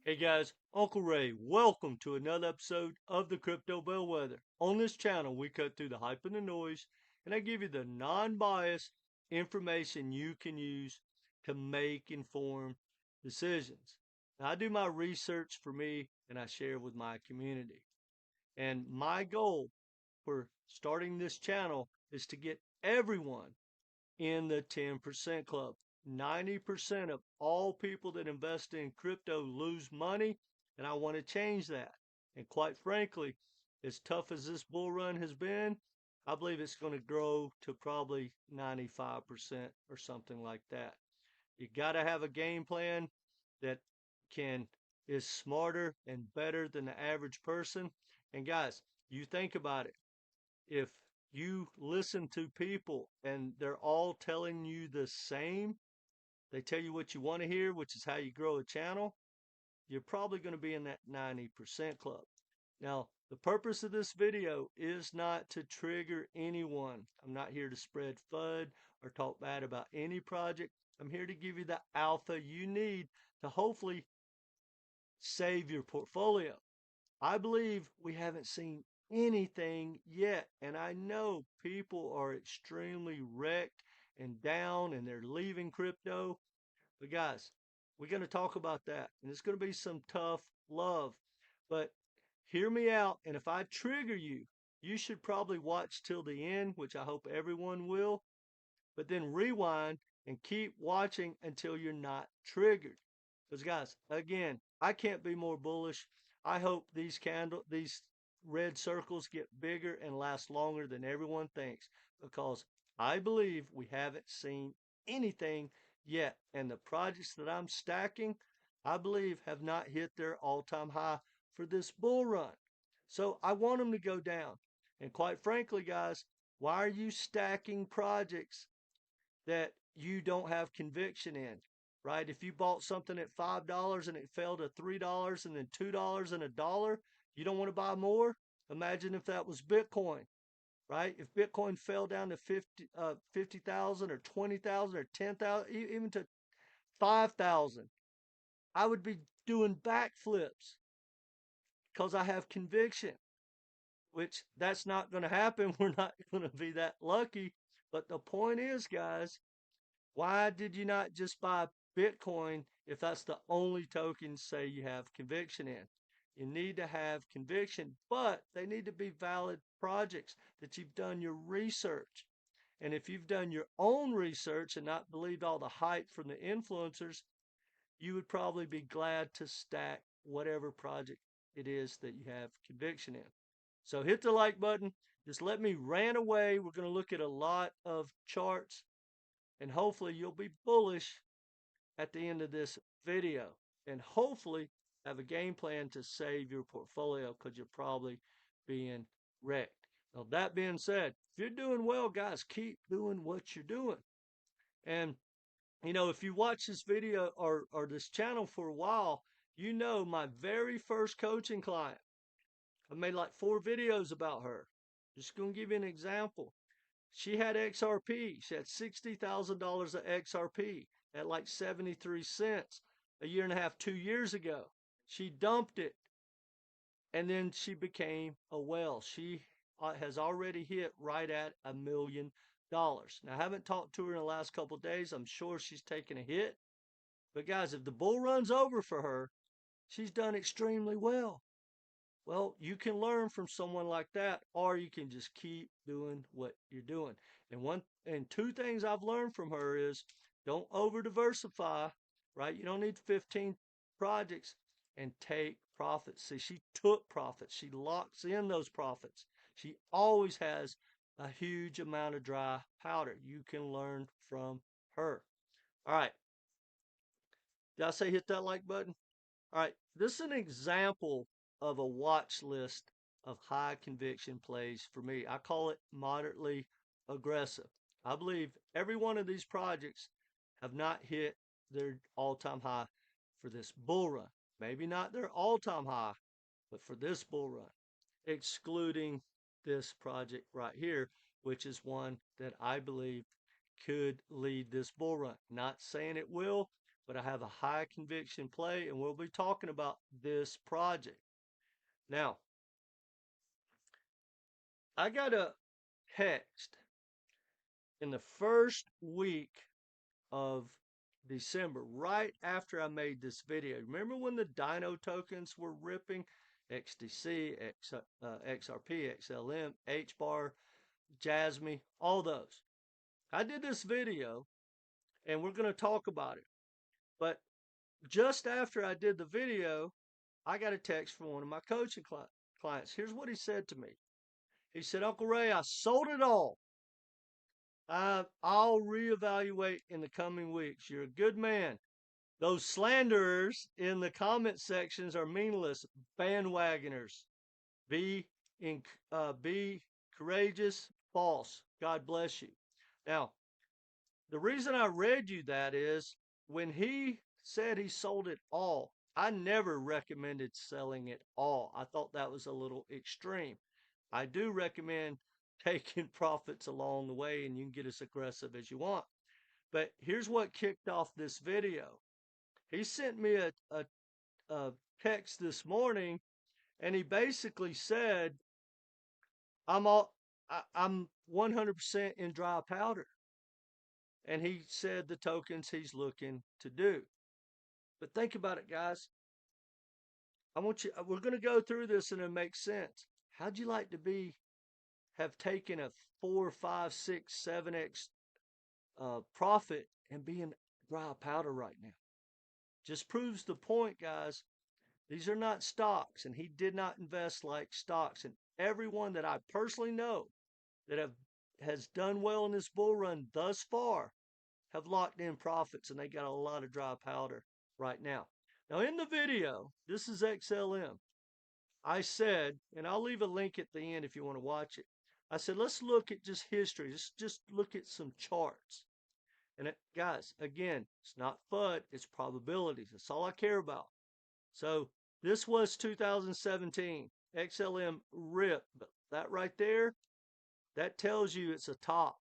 Hey guys, Uncle Ray, welcome to another episode of the Crypto Bellwether. On this channel, we cut through the hype and the noise, and I give you the non-biased information you can use to make informed decisions. Now, I do my research for me, and I share with my community. And my goal for starting this channel is to get everyone in the 10% club. 90% of all people that invest in crypto lose money, and I want to change that. And quite frankly, as tough as this bull run has been, I believe it's going to grow to probably 95% or something like that. You got to have a game plan that can is smarter and better than the average person. And guys, you think about it. If you listen to people and they're all telling you the same, they tell you what you want to hear, which is how you grow a channel, you're probably going to be in that 90% club. Now, the purpose of this video is not to trigger anyone. I'm not here to spread FUD or talk bad about any project. I'm here to give you the alpha you need to hopefully save your portfolio. I believe we haven't seen anything yet. And I know people are extremely wrecked and down and they're leaving crypto. But guys, we're going to talk about that. And it's going to be some tough love. But hear me out. And if I trigger you, you should probably watch till the end, which I hope everyone will. But then rewind and keep watching until you're not triggered. Because guys, again, I can't be more bullish. I hope these red circles get bigger and last longer than everyone thinks, because I believe we haven't seen anything yet. And the projects that I'm stacking, I believe have not hit their all-time high for this bull run. So I want them to go down. And quite frankly, guys, why are you stacking projects that you don't have conviction in, right? If you bought something at $5 and it fell to $3 and then $2 and $1, you don't want to buy more? Imagine if that was Bitcoin, right? If Bitcoin fell down to 50,000 or 20,000 or 10,000, even to 5,000, I would be doing backflips because I have conviction, which that's not going to happen. We're not going to be that lucky. But the point is, guys, why did you not just buy Bitcoin if that's the only token, say, you have conviction in? You need to have conviction, but they need to be valid projects that you've done your research. And if you've done your own research and not believed all the hype from the influencers, you would probably be glad to stack whatever project it is that you have conviction in. So hit the like button. Just let me rant away. We're going to look at a lot of charts, and hopefully you'll be bullish at the end of this video, and hopefully have a game plan to save your portfolio, because you're probably being wrecked. Now, that being said, if you're doing well, guys, keep doing what you're doing. And if you watch this video or this channel for a while, you know my very first coaching client, I made like 4 videos about her. Just gonna give you an example. She had XRP. She had $60,000 of XRP at like 73 cents a year and a half, 2 years ago. She dumped it, and then she became a whale. She has already hit right at $1 million. Now, I haven't talked to her in the last couple of days. I'm sure she's taken a hit. But guys, if the bull runs over for her, she's done extremely well. Well, you can learn from someone like that, or you can just keep doing what you're doing. And 2 things I've learned from her is, don't over diversify, right? You don't need 15 projects, and take profits. See, she took profits. She locks in those profits. She always has a huge amount of dry powder. You can learn from her. All right. Did I say hit that like button? All right. This is an example of a watch list of high conviction plays for me. I call it moderately aggressive. I believe every one of these projects have not hit their all-time high for this bull run. Maybe not their all-time high, but for this bull run, excluding this project right here, which is one that I believe could lead this bull run. Not saying it will, but I have a high conviction play, and we'll be talking about this project. Now, I got a text in the first week of December, right after I made this video. Remember when the Dino tokens were ripping? XDC, XRP, XLM, HBAR, JASMY, all those. I did this video and we're going to talk about it. But just after I did the video, I got a text from one of my coaching clients. Here's what he said to me. He said, Uncle Ray, I sold it all. I'll reevaluate in the coming weeks. You're a good man. Those slanderers in the comment sections are meaningless. Bandwagoners. Be courageous. False. God bless you. Now, the reason I read you that is when he said he sold it all, I never recommended selling it all. I thought that was a little extreme. I do recommend taking profits along the way, and you can get as aggressive as you want. But here's what kicked off this video. He sent me a text this morning, and he basically said, I'm 100% in dry powder. And he said the tokens he's looking to do. But think about it, guys. We're going to go through this and it makes sense. How'd you like to have taken a 4, 5, 6, 7x profit and be in dry powder right now? Just proves the point, guys. These are not stocks, and he did not invest like stocks. And everyone that I personally know that has done well in this bull run thus far have locked in profits, and they got a lot of dry powder right now. Now, in the video, this is XLM. I said, and I'll leave a link at the end if you want to watch it. I said, let's look at just history. Just look at some charts. And guys, again, it's not FUD, it's probabilities. That's all I care about. So this was 2017. XLM rip. But that right there, that tells you it's a top.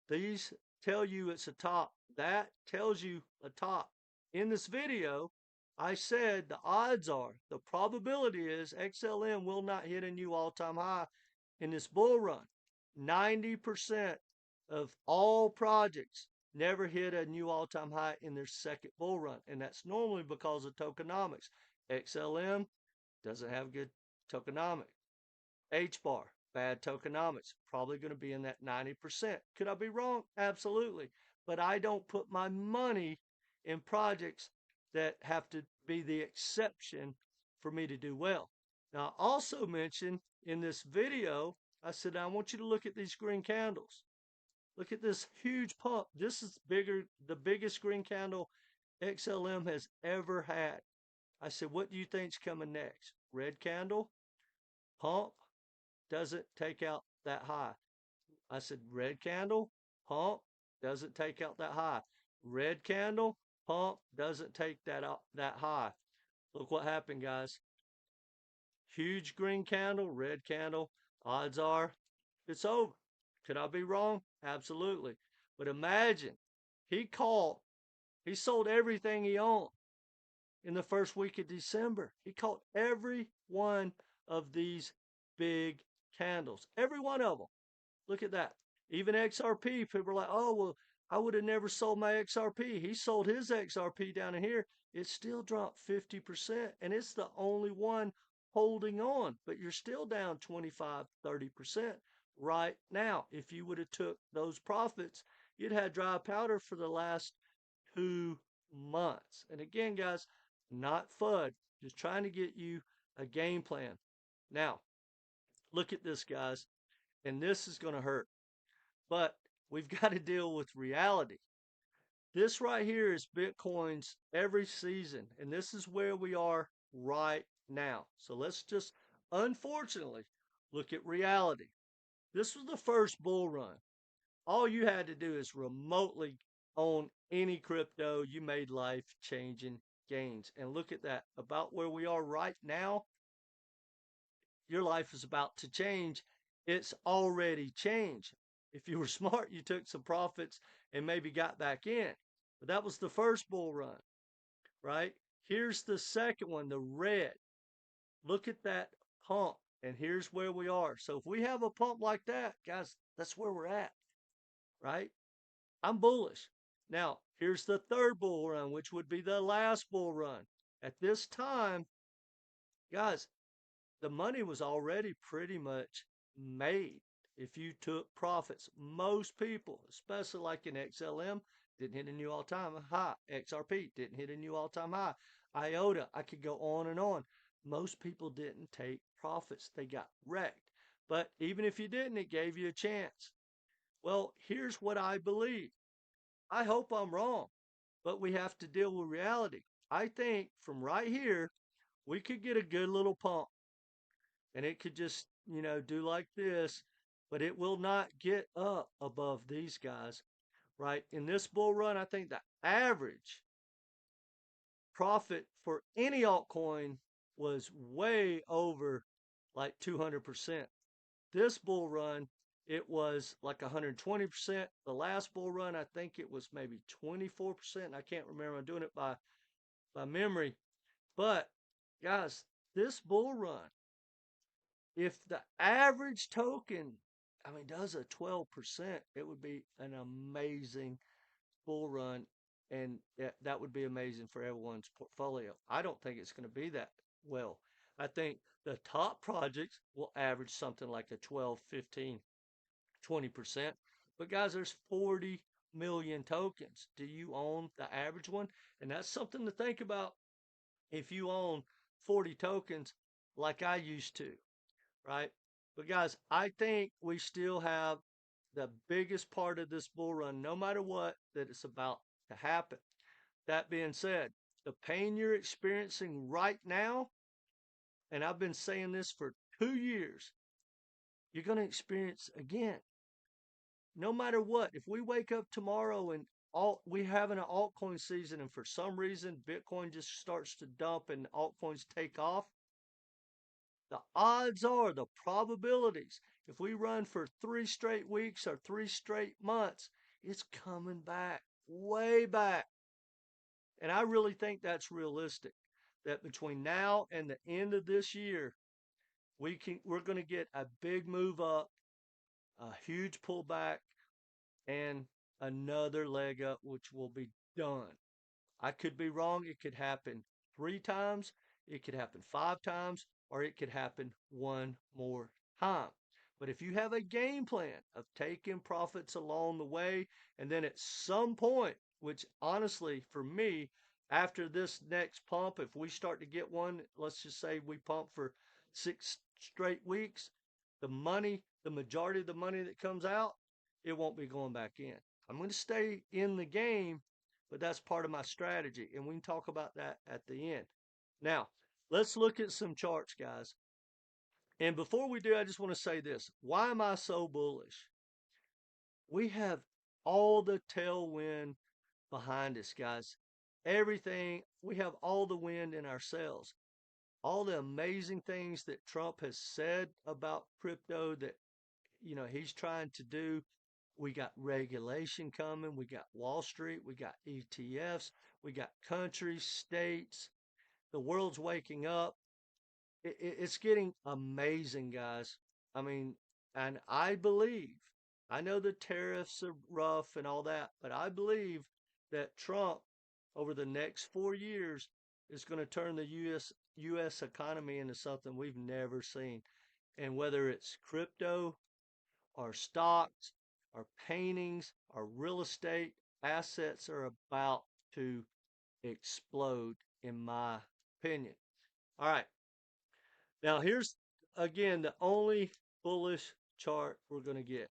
These tell you it's a top. That tells you a top. In this video, I said the odds are, the probability is XLM will not hit a new all-time high in this bull run. 90% of all projects never hit a new all-time high in their second bull run. And that's normally because of tokenomics. XLM doesn't have good tokenomics. HBAR, bad tokenomics, probably going to be in that 90%. Could I be wrong? Absolutely. But I don't put my money in projects that have to be the exception for me to do well. Now, I also mentioned in this video, I said, I want you to look at these green candles. Look at this huge pump. This is the biggest green candle XLM has ever had. I said, what do you think's coming next? Red candle, pump, doesn't take out that high. I said, red candle, pump, doesn't take out that high. Red candle, pump, doesn't take that high. Look what happened, guys. Huge green candle, red candle. Odds are it's over. Could I be wrong? Absolutely. But imagine he sold everything he owned in the first week of December. He caught every one of these big candles. Every one of them. Look at that. Even XRP, people are like, oh, well, I would have never sold my XRP. He sold his XRP down in here. It still dropped 50%, and it's the only one holding on. But you're still down 25, 30% right now. If you would have took those profits, you'd had dry powder for the last 2 months. And again, guys, not FUD, just trying to get you a game plan. Now, look at this, guys, and this is going to hurt, but we've got to deal with reality. This right here is Bitcoin's every season, and this is where we are right now. So let's just, unfortunately, look at reality. This was the first bull run. All you had to do is remotely own any crypto. You made life-changing gains. And look at that. About where we are right now, your life is about to change. It's already changed. If you were smart, you took some profits and maybe got back in. But that was the first bull run. right? Here's the second one, the red. Look at that pump, and here's where we are. So if we have a pump like that, guys, that's where we're at, right? I'm bullish. Now, here's the third bull run, which would be the last bull run. At this time, guys, the money was already pretty much made if you took profits. Most people, especially like in XLM, didn't hit a new all-time high. XRP didn't hit a new all-time high. IOTA, I could go on and on. Most people didn't take profits. They got wrecked. But even if you didn't, it gave you a chance. Well, here's what I believe. I hope I'm wrong, but we have to deal with reality. I think from right here, we could get a good little pump and it could just, do like this, but it will not get up above these guys, right? In this bull run, I think the average profit for any altcoin was way over like 200%. This bull run, it was like 120%. The last bull run, I think it was maybe 24%. I can't remember. I'm doing it by memory. But guys, this bull run, if the average token, does a 12%, it would be an amazing bull run. And that would be amazing for everyone's portfolio. I don't think it's going to be that well. I think the top projects will average something like a 12, 15, 20%. But guys, there's 40 million tokens. Do you own the average one? And that's something to think about if you own 40 tokens like I used to, right? But guys, I think we still have the biggest part of this bull run, no matter what, that it's about to happen. That being said, the pain you're experiencing right now, and I've been saying this for 2 years, you're going to experience again. No matter what, if we wake up tomorrow and we have an altcoin season and for some reason Bitcoin just starts to dump and altcoins take off, the odds are, the probabilities, if we run for 3 straight weeks or 3 straight months, it's coming back, way back. And I really think that's realistic, that between now and the end of this year, we're going to get a big move up, a huge pullback, and another leg up, which will be done. I could be wrong. It could happen 3 times, it could happen 5 times, or it could happen one more time. But if you have a game plan of taking profits along the way, and then at some point, which honestly for me, after this next pump, if we start to get one, let's just say we pump for 6 straight weeks, the majority of the money that comes out, it won't be going back in. I'm going to stay in the game, but that's part of my strategy. And we can talk about that at the end. Now, let's look at some charts, guys. And before we do, I just want to say this. Why am I so bullish? We have all the tailwind behind us, guys. Everything, we have all the wind in our sails. All the amazing things that Trump has said about crypto that, he's trying to do. We got regulation coming. We got Wall Street. We got ETFs. We got countries, states. The world's waking up. It's getting amazing, guys. I mean, and I know the tariffs are rough and all that, but I believe that Trump over the next 4 years is going to turn the U.S. economy into something we've never seen. And whether it's crypto, our stocks, our paintings, our real estate assets are about to explode, in my opinion. All right. Now, here's again the only bullish chart we're going to get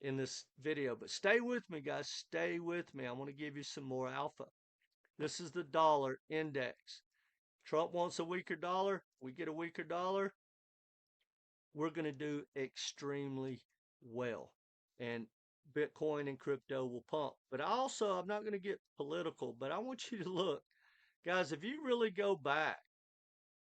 in this video. But stay with me, guys. Stay with me. I want to give you some more alpha. This is the dollar index. Trump wants a weaker dollar. We get a weaker dollar. We're going to do extremely well. And Bitcoin and crypto will pump. But I'm not going to get political, but I want you to look. Guys, if you really go back,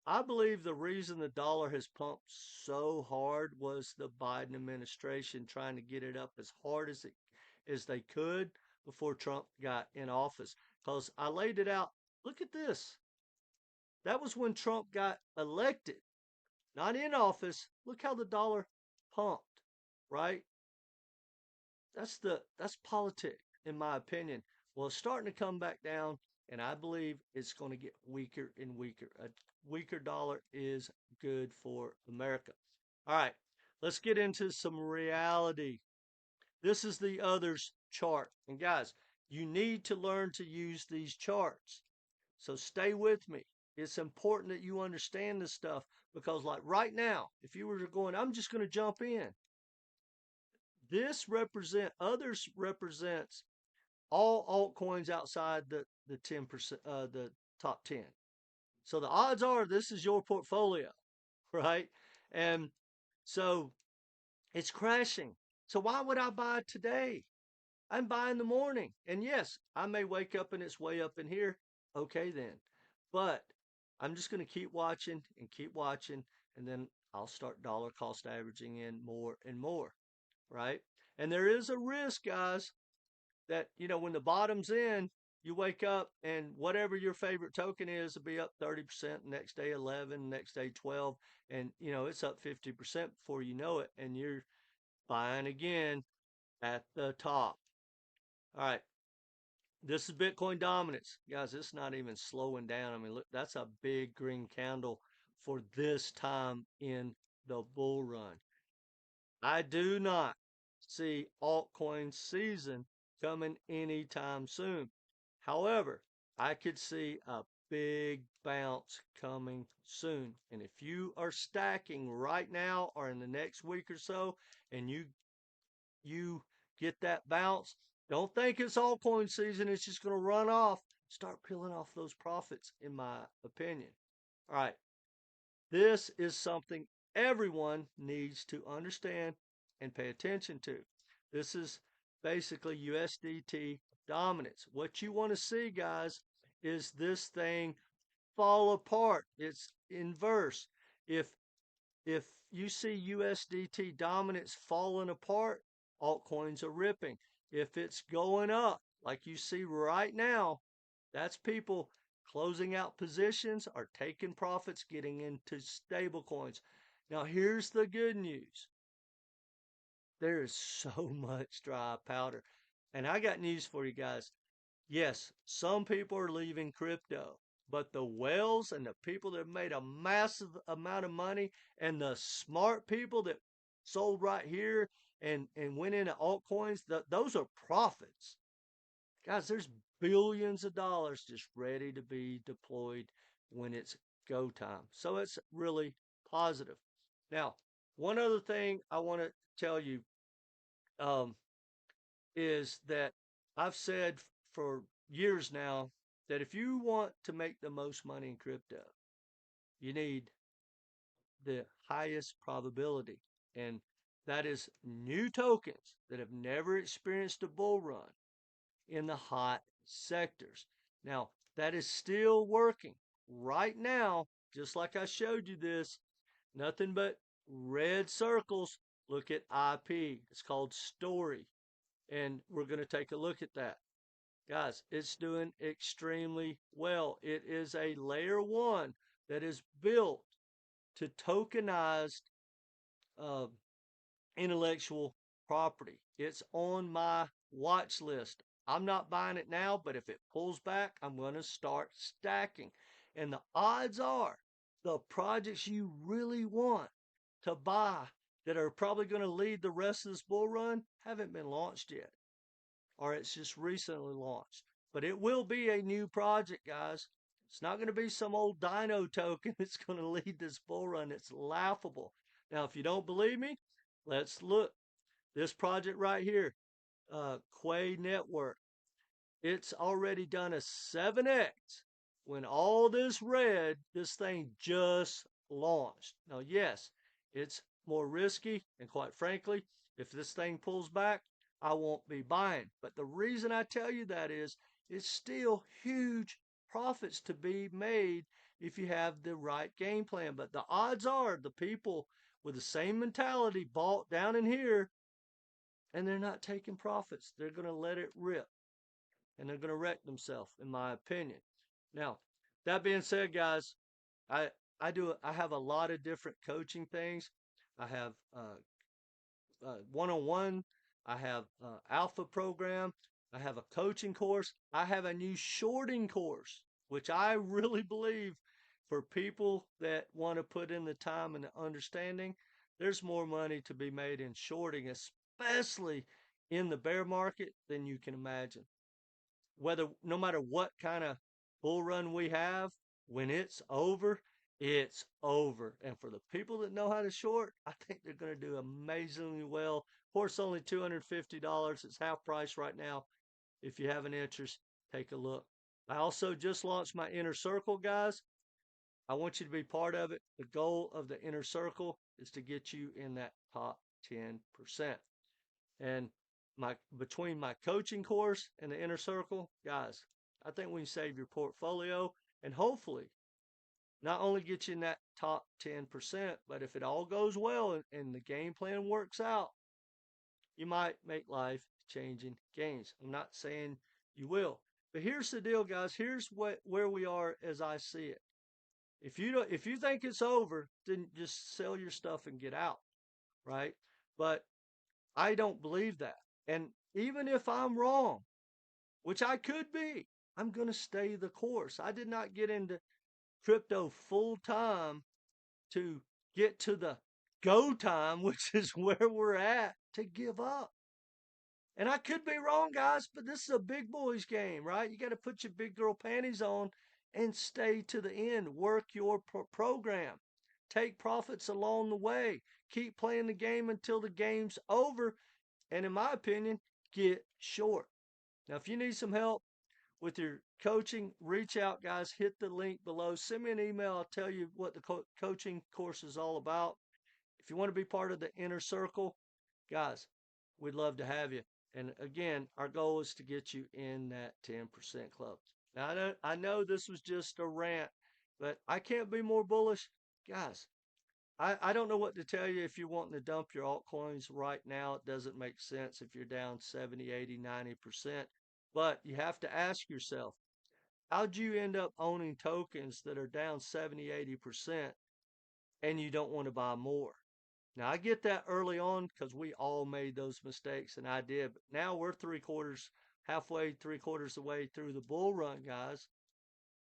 I believe the reason the dollar has pumped so hard was the Biden administration trying to get it up as hard as they could before Trump got in office. Because I laid it out Look at this. That was when Trump got elected, not in office. Look how the dollar pumped, right? That's politics, in my opinion. Well, it's starting to come back down, and I believe it's going to get weaker and weaker. A weaker dollar is good for America. All right, let's get into some reality. This is the others chart. And guys, you need to learn to use these charts. So stay with me. It's important that you understand this stuff because like right now, if you were going, I'm just going to jump in. Others represents all altcoins outside the 10%, the top 10. So the odds are this is your portfolio, right? And so it's crashing. So why would I buy today? I'm buying the morning. And yes, I may wake up and it's way up in here. Okay, then. But I'm just going to keep watching and keep watching. And then I'll start dollar cost averaging in more and more, right? And there is a risk, guys, that, when the bottom's in, you wake up and whatever your favorite token is will be up 30%, next day 11, next day 12, and it's up 50% before you know it, and you're buying again at the top. All right. This is Bitcoin dominance. Guys, it's not even slowing down. I mean, look, that's a big green candle for this time in the bull run. I do not see altcoin season coming anytime soon. However, I could see a big bounce coming soon. And if you are stacking right now or in the next week or so and you get that bounce, don't think it's altcoin season, it's just going to run off. Start peeling off those profits, in my opinion. All right. This is something everyone needs to understand and pay attention to. This is basically USDT dominance. What you want to see, guys, is this thing fall apart. It's inverse. If you see USDT dominance falling apart, altcoins are ripping. If it's going up, like you see right now, that's people closing out positions or taking profits, getting into stable coins. Now, here's the good news. There is so much dry powder. And I got news for you guys. Yes, some people are leaving crypto, but the whales and the people that made a massive amount of money and the smart people that sold right here and went into altcoins, those are profits. Guys, there's billions of dollars just ready to be deployed when it's go time. So it's really positive. Now, one other thing I want to tell you um, is that I've said for years now that if you want to make the most money in crypto, you need the highest probability. And that is new tokens that have never experienced a bull run in the hot sectors. Now, that is still working right now, just like I showed you this, nothing but red circles. Look at IP. It's called story. And we're going to take a look at that. Guys, it's doing extremely well. It is a layer one that is built to tokenized uh, intellectual property. It's on my watch list. I'm not buying it now, but if it pulls back, I'm going to start stacking. And the odds are the projects you really want to buy that are probably going to lead the rest of this bull run haven't been launched yet, or it's just recently launched. But it will be a new project, guys. It's not going to be some old dino token that's going to lead this bull run. It's laughable. Now, if you don't believe me, let's look. This project right here, Quay Network, it's already done a 7x. When all this red, this thing just launched. Now, yes, it's more risky, and quite frankly, if this thing pulls back, I won't be buying. But the reason I tell you that is it's still huge profits to be made if you have the right game plan. But the odds are the people with the same mentality bought down in here and they're not taking profits. They're going to let it rip and they're going to wreck themselves, in my opinion. Now, that being said, guys, I I have a lot of different coaching things. I have one-on-one. I have alpha program. I have a coaching course. I have a new shorting course, which I really believe for people that want to put in the time and the understanding, there's more money to be made in shorting, especially in the bear market than you can imagine. Whether no matter what kind of bull run we have, when it's over. And for the people that know how to short, I think they're going to do amazingly well. Of course, only $250. It's half price right now. If you have an interest, take a look. I also just launched my inner circle, guys. I want you to be part of it. The goal of the inner circle is to get you in that top 10%. And my between my coaching course and the inner circle, guys, I think we can save your portfolio and hopefully not only get you in that top 10%, but if it all goes well and the game plan works out, you might make life changing gains. I'm not saying you will. But here's the deal, guys. Here's where we are as I see it. If you think it's over, then just sell your stuff and get out, right? But I don't believe that. And even if I'm wrong, which I could be, I'm going to stay the course. I did not get into crypto full time to get to the go time, which is where we're at, to give up. And I could be wrong, guys, but this is a big boys game, right? You got to put your big girl panties on and stay to the end. Work your program. Take profits along the way. Keep playing the game until the game's over. And in my opinion, get short. Now, if you need some help with your coaching, reach out, guys. Hit the link below. Send me an email. I'll tell you what the coaching course is all about. If you want to be part of the inner circle, guys, we'd love to have you. And again, our goal is to get you in that 10% club. Now, I know this was just a rant, but I can't be more bullish. Guys, I don't know what to tell you if you're wanting to dump your altcoins right now. It doesn't make sense if you're down 70, 80, 90%. But you have to ask yourself, how'd you end up owning tokens that are down 70, 80% and you don't want to buy more? Now, I get that early on because we all made those mistakes and I did. But now we're halfway, three-quarters of the way through the bull run, guys.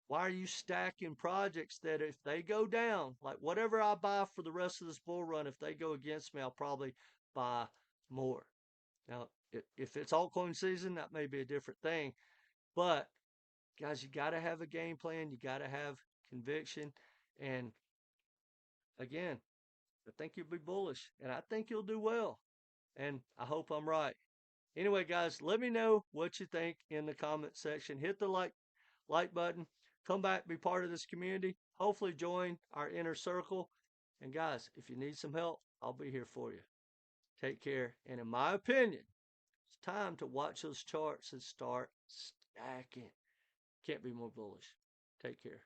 Why are you stacking projects that if they go down, like whatever I buy for the rest of this bull run, if they go against me, I'll probably buy more. Now, if it's altcoin season, that may be a different thing. But guys, you got to have a game plan. You got to have conviction. And again, I think you'll be bullish and I think you'll do well. And I hope I'm right. Anyway, guys, let me know what you think in the comment section. Hit the like button. Come back, be part of this community. Hopefully join our inner circle. And guys, if you need some help, I'll be here for you. Take care. And in my opinion, it's time to watch those charts and start stacking. Can't be more bullish. Take care.